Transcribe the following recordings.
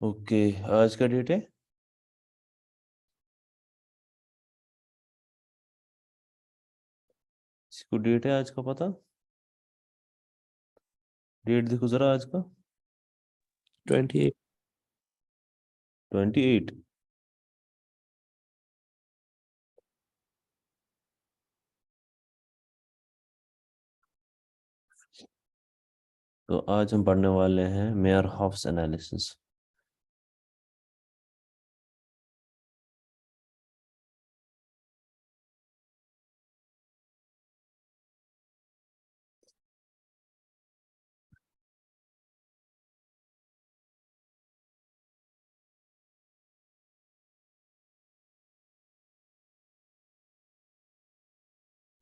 Okay. आज का date है? इसको डेट है आज का पता? डेट देखो जरा आज का। 28। 28। तो आज हम पढ़ने वाले हैं mayor हॉफ्स analysis.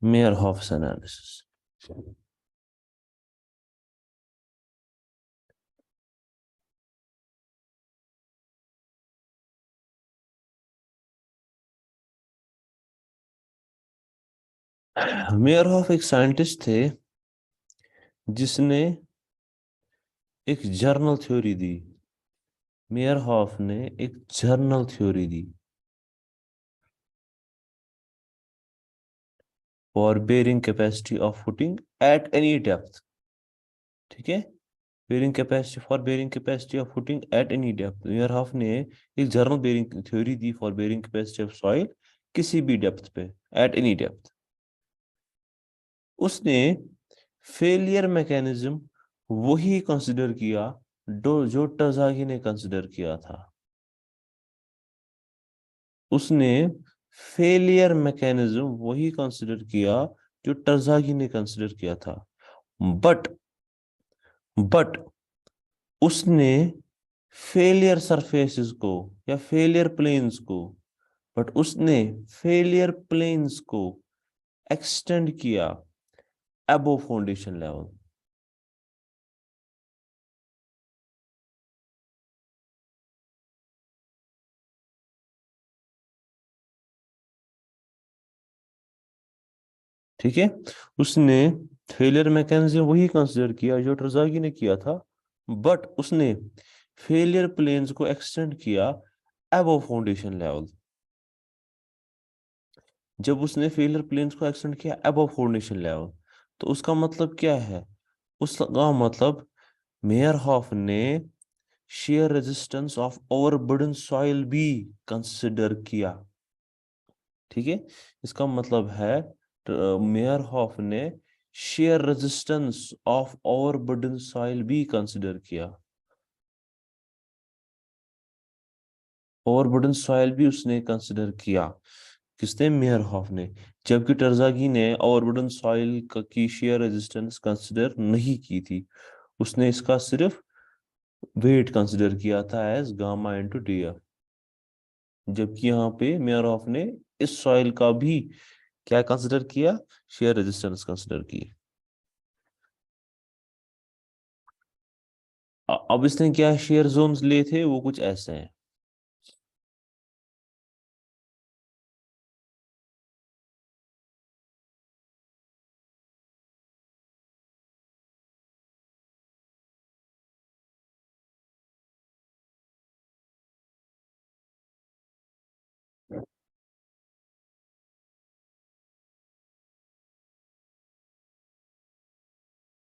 Mayor हॉफ्स analysis. Mayor half एक साइंटिस्ट थे जिसने एक जर्नल थ्योरी दी। मेयर हॉफ ने एक journal theory the for bearing capacity of footing at any depth. ठीक है। Bearing capacity for bearing capacity of footing at any depth. Mayor half ने एक journal bearing theory the for bearing capacity of soil किसी भी depth पे, at any depth. उसने failure mechanism वही consider किया जो टजागी ने कंसिडर किया था। उसने फेलियर मैकेनिज्म वही कंसिडर किया जो टजागी ने कंसिडर किया था। बट बट उसने फेलियर सरफेसेस को या फेलियर प्लेन्स को बट उसने फेलियर प्लेन्स को एक्सटेंड किया अबो फाउंडेशन लेवल। ठीक है। उसने फेलियर मैकेनिज्म वही कंसिडर किया जो ट्रजागी ने किया था, बट उसने फेलियर प्लेन्स को एक्सटेंड किया अबव फाउंडेशन लेवल। जब उसने फेलियर प्लेन्स को एक्सटेंड किया अबव फाउंडेशन लेवल, तो उसका मतलब क्या है? उसका मतलब मेयर हॉफ ने shear resistance of overburden soil भी कंसिडर किया। ठीक है। इसका मतलब है मेयर हॉफ ने shear resistance of overburden soil भी कंसिडर किया। ओवरबर्डन सॉइल भी उसने कंसिडर किया। किसने? मेयर हॉफ ने। जबकि टर्जागी ने ओवरबर्डन सॉइल की shear रेजिस्टेंस कंसिडर नहीं की थी। उसने इसका सिर्फ वेट कंसिडर किया था एज गामा इंटू डी। जबकि यहाँ पे मेयर ऑफ ने इस सॉइल का भी क्या कंसिडर किया? शेयर रेजिस्टेंस कंसिडर की। अब इसने क्या शेयर जोन्स लिए थे, वो कुछ ऐसे हैं।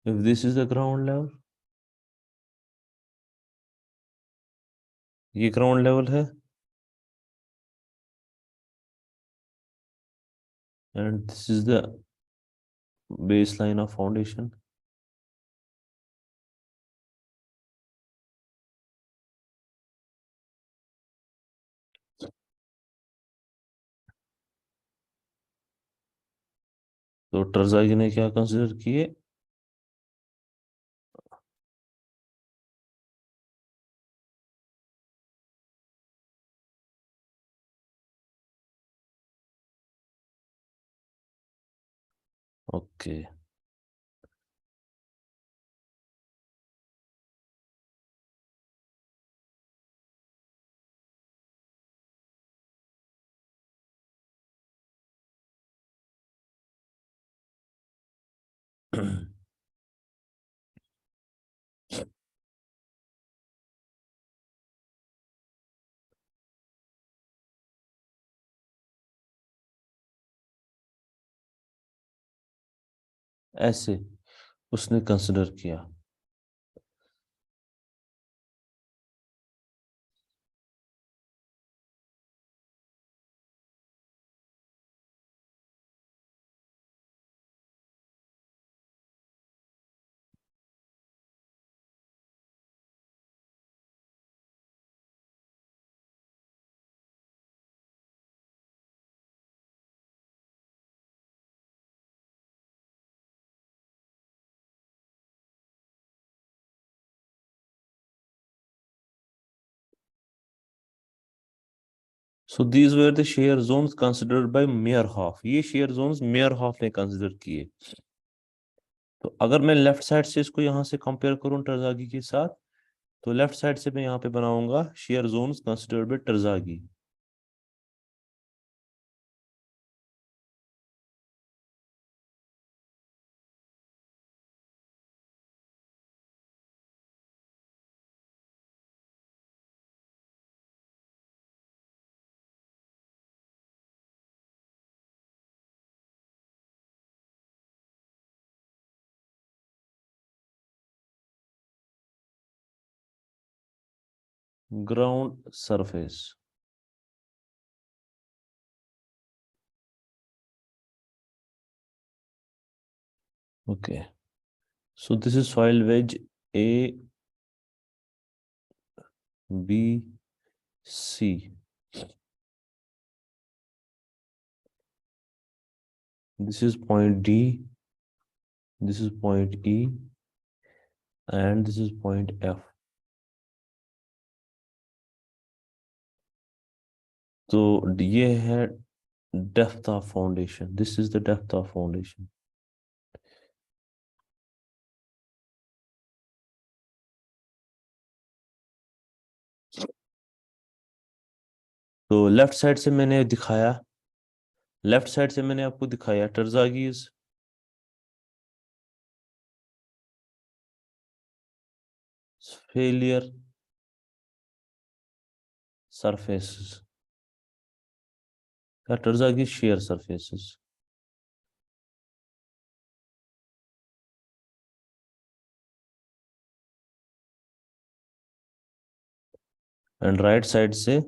If this is the ground level, ये ग्राउंड लेवल है, and this is the base line of foundation. तो टर्जाई ने क्या कंसिडर किए? ओके। ऐसे उसने कंसिडर किया। So these were the shear zones considered by Meyerhof, ये शेयर जोन्स मेयरहॉफ ने कंसिडर किए। तो अगर मैं लेफ्ट साइड से इसको यहाँ से कंपेयर करूँ टरजागी के साथ, तो लेफ्ट साइड से मैं यहाँ पे बनाऊंगा shear zones considered by Terzaghi. Ground surface, okay, so this is soil wedge A, B, C. This is point D, this is point E, and this is point F. तो ये है depth of foundation, this is the depth of foundation. तो left side से मैंने दिखाया, left side से मैंने आपको दिखाया टर्जागीज, फेलियर सरफेसेस या Terzaghi's shear surfaces. And right side से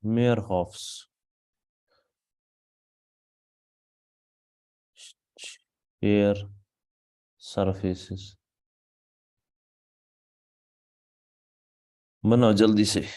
मेयरहॉफ्स शेयर सरफेसेस। बनाओ जल्दी से।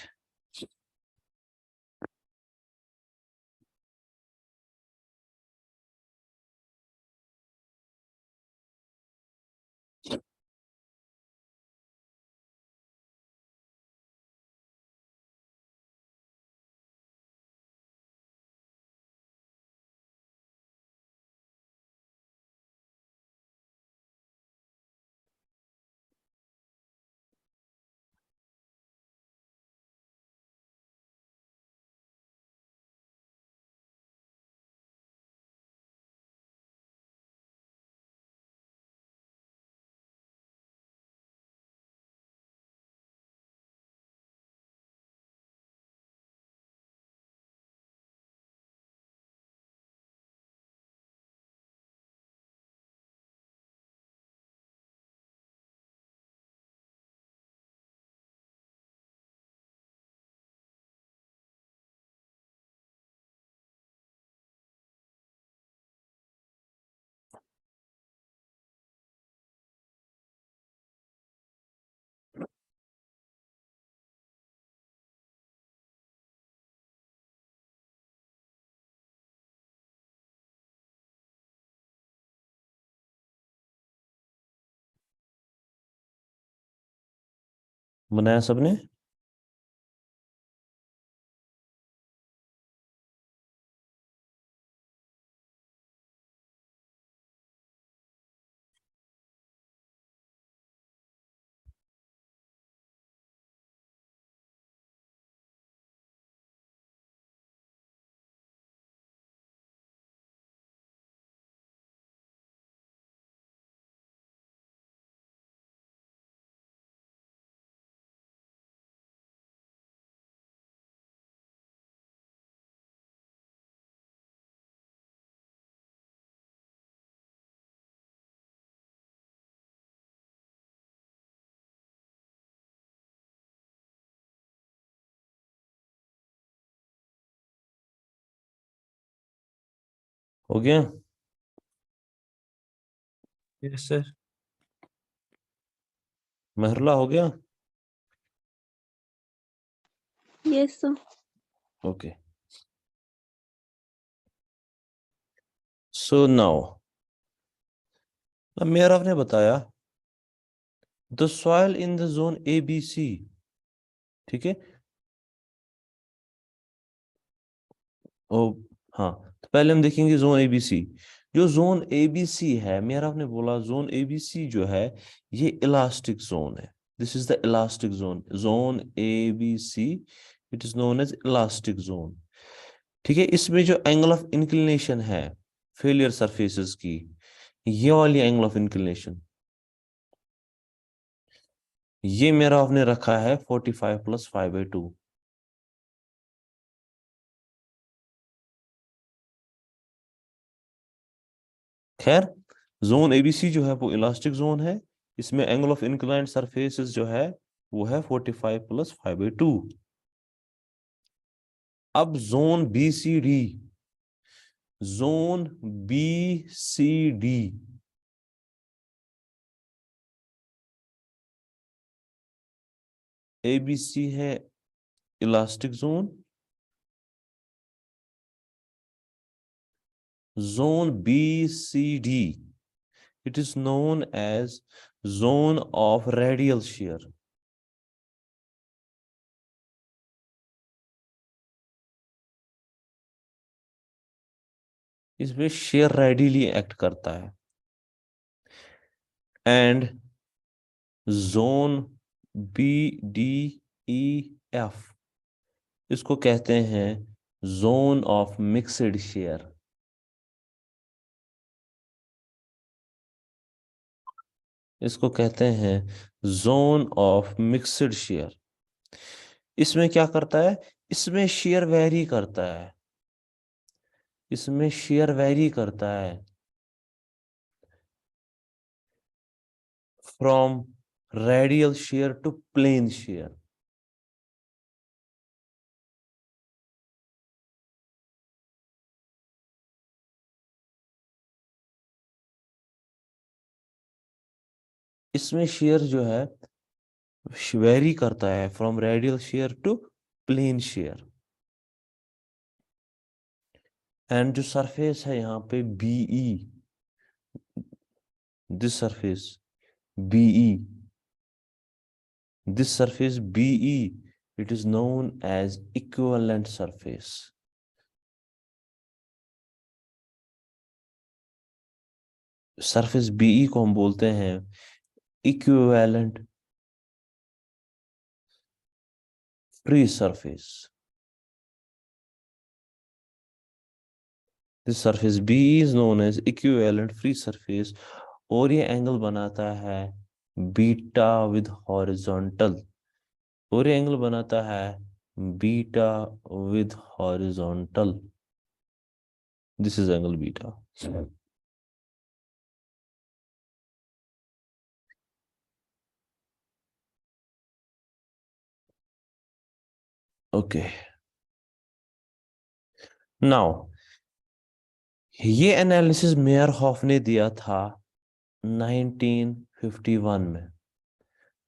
बनाया सबने। हो गया? Yes, sir. महरुला हो गया? Yes, sir. Okay, so now Meyerhof ने बताया the soil in the zone ABC, ठीक है। ओ हाँ, तो पहले हम देखेंगे जोन ABC। जो जोन ABC है, मेयरॉफ ने बोला जोन ABC जो है ये इलास्टिक जोन है। This is the elastic zone, zone ABC, it is known as elastic zone, ठीक है। इसमें जो एंगल ऑफ इंक्लिनेशन है फेलियर सरफेसेस की, ये वाली एंगल ऑफ इंक्लिनेशन, ये मेरा आपने रखा है 45 + 5/2। खैर, जोन ABC जो है वो इलास्टिक जोन है, इसमें एंगल ऑफ इंक्लाइंड सरफेसेस जो है वो है 45 + 5/2। अब zone BCD, zone BCD, ABC है elastic zone, zone BCD it is known as zone of radial shear। इसमें शेयर रेडियली एक्ट करता है। एंड जोन BDEF, इसको कहते हैं जोन ऑफ मिक्सड शेयर। इसको कहते हैं जोन ऑफ मिक्सड शेयर। इसमें क्या करता है, इसमें शेयर वेरी करता है, इसमें शेयर वेरी करता है from radial shear to plane shear. इसमें शेयर जो है वेरी करता है from radial shear to plane shear. And जो सरफेस है यहाँ पे BE, this surface BE, this surface BE, it is known as equivalent surface. Surface BE को हम बोलते हैं equivalent free surface. This surface BE is known as equivalent free surface, और ये एंगल बनाता है बीटा विद हॉरिजॉन्टल, और ये एंगल बनाता है beta with horizontal. This is angle beta. Okay, now ये एनालिसिस मेयरहॉफ ने दिया था 1951 में।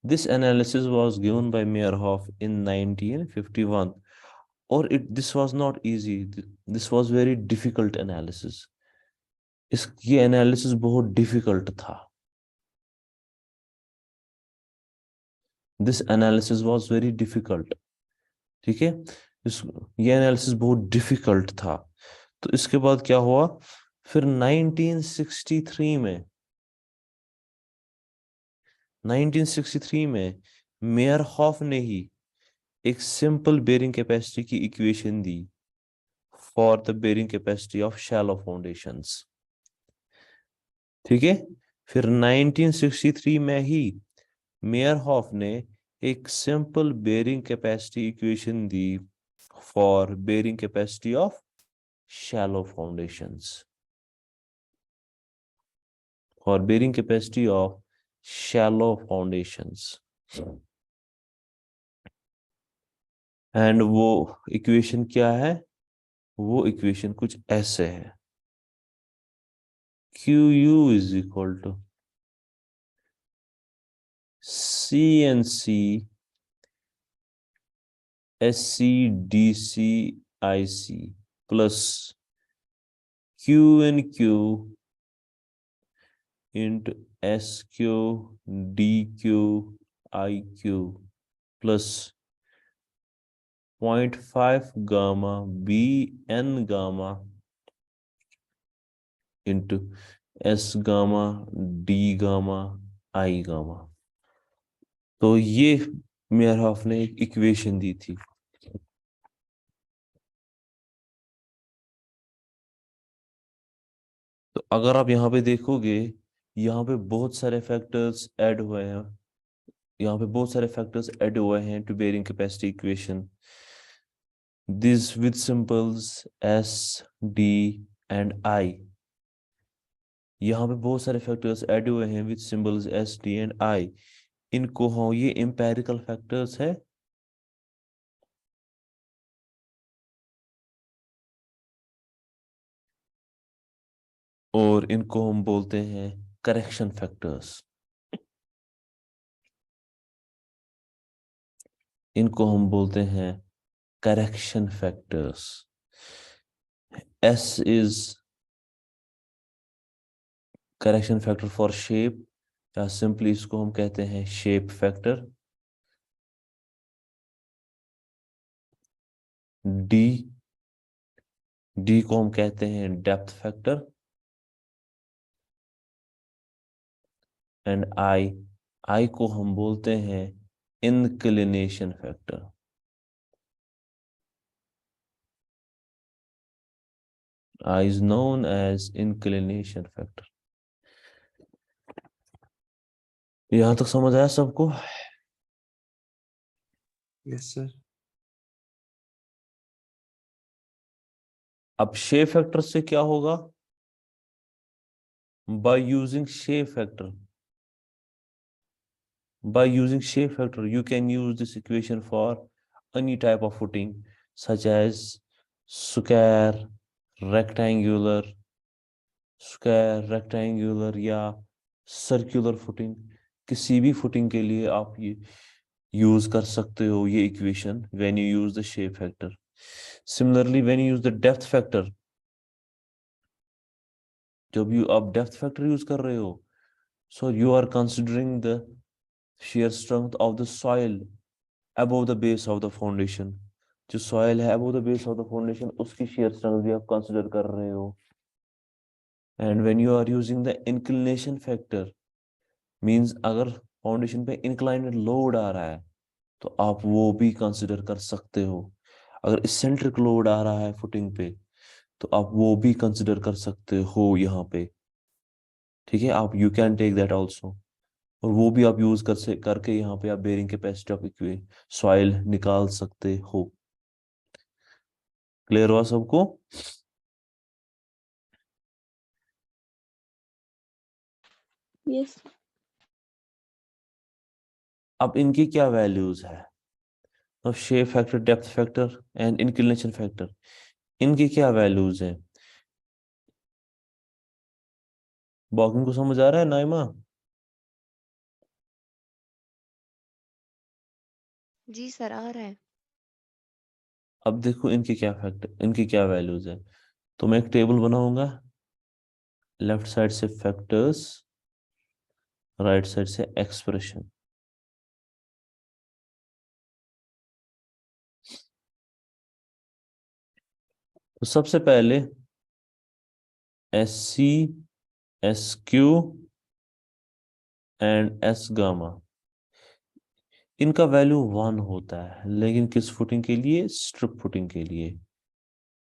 This analysis was given by Meyerhof in 1951, और this was not easy, this was very difficult analysis. ये एनालिसिस बहुत डिफिकल्ट था। This analysis was very difficult, ठीक है। इस ये एनालिसिस बहुत डिफिकल्ट था। तो इसके बाद क्या हुआ, फिर 1963 में, 1963 में मेयरहॉफ ने ही एक सिंपल बेरिंग कैपेसिटी की इक्वेशन दी for the bearing capacity of shallow foundations, ठीक है। फिर 1963 में ही मेयरहॉफ ने एक सिंपल बेरिंग कैपेसिटी इक्वेशन दी for bearing capacity of shallow foundations, for bearing capacity of shallow foundations. And वो इक्वेशन क्या है, वो इक्वेशन कुछ ऐसे है। QU is equal to CNC SCDCIC plus QNQ into SQDQIQ plus 0.5 gamma BN gamma into S gamma D gamma I gamma। तो ये मेयरहॉफ ने एक इक्वेशन दी थी। तो अगर आप यहाँ पे देखोगे, यहाँ पे बहुत सारे फैक्टर्स ऐड हुए हैं, यहाँ पे बहुत सारे फैक्टर्स ऐड हुए हैं to bearing capacity equation, this with symbols S D and I। यहाँ पे बहुत सारे फैक्टर्स ऐड हुए हैं with symbols S D and I। इनको हम, ये एम्पेरिकल फैक्टर्स है, और इनको हम बोलते हैं करेक्शन फैक्टर्स। इनको हम बोलते हैं correction factors. S is correction factor for shape, या सिंपली इसको हम कहते हैं शेप फैक्टर। D को हम कहते हैं डेप्थ फैक्टर। एंड I को हम बोलते हैं inclination factor. I is known as inclination factor। यहां तक समझ आया सबको? Yes, sir. अब शेप फैक्टर से क्या होगा? By using shape factor, you can use this equation for any type of footing, such as square, rectangular, या सर्कुलर फुटिंग। किसी भी फुटिंग के लिए आप ये यूज कर सकते हो ये equation when you use the shape factor. Similarly when you use the depth factor, जब आप डेप्थ फैक्टर यूज कर रहे हो, so you are considering the shear strength of the soil above the base of the foundation। जो soil है above the base of the foundation, उसकी shear strength भी आप consider कर रहे हो। and when you are using the inclination factor, means अगर foundation पे inclined load आ रहा है तो आप वो भी consider कर सकते हो। अगर eccentric load आ रहा है footing पे तो आप वो भी consider कर सकते हो यहाँ पे। ठीक है, आप you can take that also, और वो भी आप यूज करके यहाँ पे आप बेरिंग कैपेसिटी ऑफ सॉइल निकाल सकते हो। क्लियर हुआ सबको? Yes. अब इनकी क्या वैल्यूज है? अब shape factor, depth factor and inclination factor, इनकी क्या वैल्यूज हैं? बॉकिंग को समझ आ रहा है नाइमा? जी सर, आ रहा है। अब देखो इनकी क्या फैक्टर, इनकी क्या वैल्यूज है। तो मैं एक टेबल बनाऊंगा, लेफ्ट साइड से फैक्टर्स, राइट साइड से एक्सप्रेशन। तो सबसे पहले SC, SQ and S gamma, इनका वैल्यू 1 होता है, लेकिन किस फुटिंग के लिए? स्ट्रिप फुटिंग के लिए।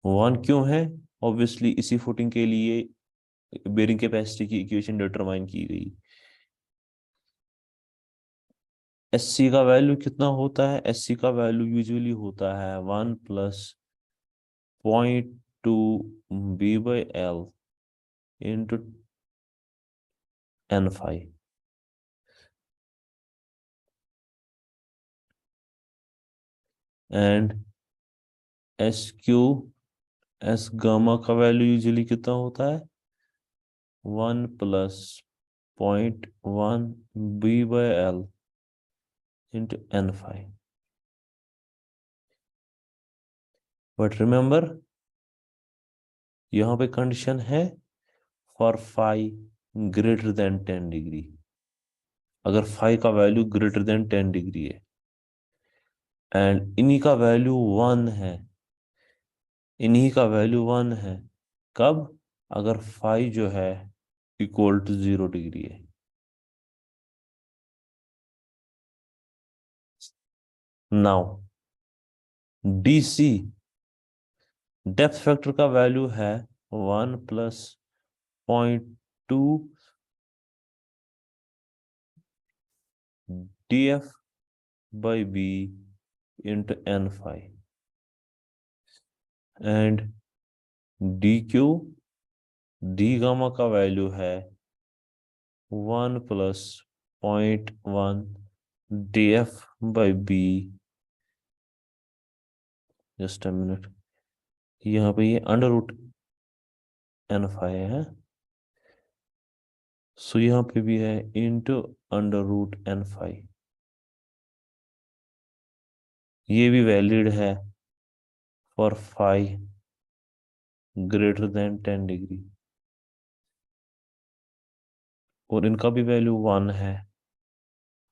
1 क्यों है? ऑब्वियसली इसी फुटिंग के लिए बेरिंग कैपेसिटी की इक्वेशन डिटरमाइन की गई। SC का वैल्यू कितना होता है? SC का वैल्यू यूजुअली होता है 1 plus 0.2 B/L into N5। And SQ, S gamma का वैल्यू यूजुअली कितना होता है? 1 plus 0.1 b by l into n phi. But remember, यहाँ पे कंडीशन है for phi greater than 10 degree. अगर phi का वैल्यू greater than 10 डिग्री है एंड इन्हीं का वैल्यू 1 है, इन्हीं का वैल्यू 1 है, कब? अगर phi जो है इक्वल टू 0 डिग्री है। नाउ DC डेप्थ फैक्टर का वैल्यू है 1 plus 0.2 df by b into n phi and dq d gamma का वैल्यू है 1 plus 0.1 df by b। Just a minute, यहाँ पे ये अंडर रूट एन फाई है, सो यहाँ पे भी है into under root N phi. ये भी वैलिड है for phi greater than 10 degree और इनका भी वैल्यू 1 है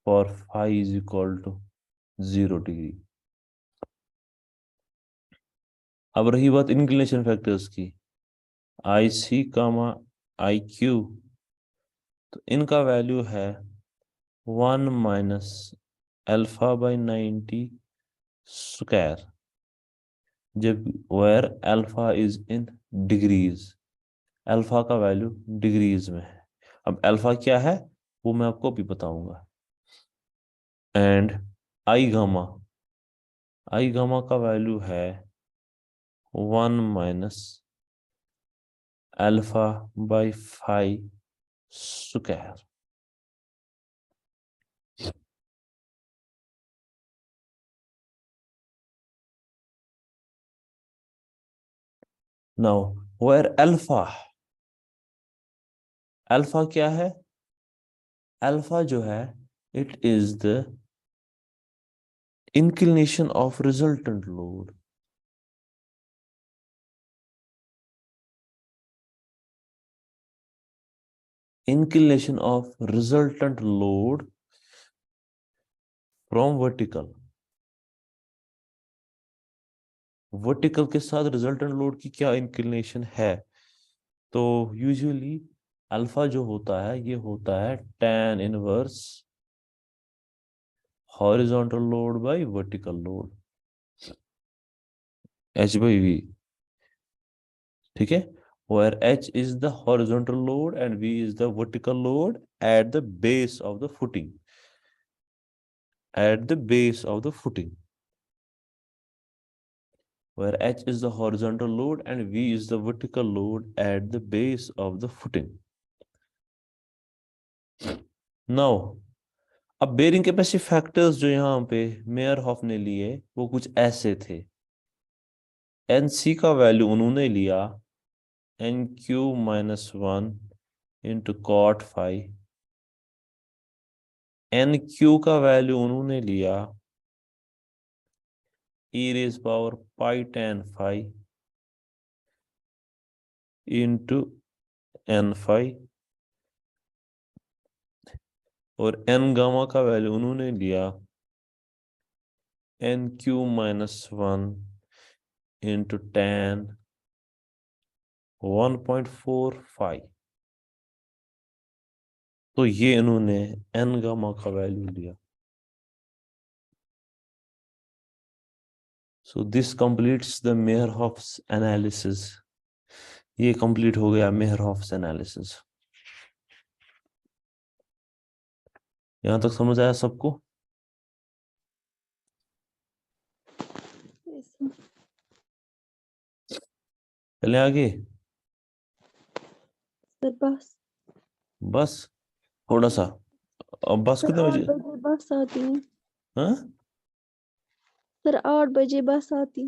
for phi is equal to 0 degree. अब रही बात इंक्लिनेशन फैक्टर्स की, आई सी कामा आई क्यू, तो इनका वैल्यू है 1 माइनस अल्फा बाई 90 स्क्वायर, जब where alpha is in degrees, alpha का वैल्यू डिग्रीज में है। अब अल्फा क्या है वो मैं आपको भी बताऊंगा। एंड आई गामा का वैल्यू है 1 minus alpha by 5 square. Now where alpha क्या है? अल्फा जो है it is the inclination of resultant load, inclination of resultant load from vertical के साथ रिजल्टेंट लोड की क्या इंक्लिनेशन है? तो यूजुअली अल्फा जो होता है ये होता है tan inverse horizontal load bye vertical load, h by v। ठीक है, where h is the horizontal load and v is the vertical load at the base of the footing, at the base of the footing, where h is the horizontal load and v is the vertical load at the base of the footing। now अब bearing capacity factors जो यहाँ पे मेयरहॉफ ने लिए वो कुछ ऐसे थे। एनसी का वैल्यू उन्होंने लिया N q minus 1 into cot phi, N q का वैल्यू उन्होंने लिया e raise power pi tan phi into N phi, और एन गामा का वैल्यू उन्होंने लिया N q minus 1 into tan 1.45। तो ये इन्होंने एन गामा का वैल्यू लिया। So this completes the Meyerhof's analysis. ये कंप्लीट हो गया मेयरहॉफ्स एनालिसिस। यहां तक समझ आया सबको? Yes, sir. चले आगे। सर बस बस थोड़ा सा। अब बस सर कितने 8 बजे? बजे बस आती है। हाँ सर 8 बजे बस आती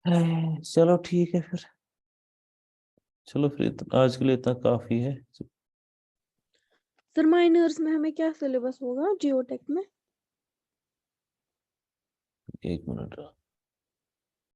है। चलो ठीक है फिर, चलो फिर आज के लिए इतना काफी है। सर माइनर्स में हमें क्या सिलेबस होगा जियोटेक में? एक मिनट।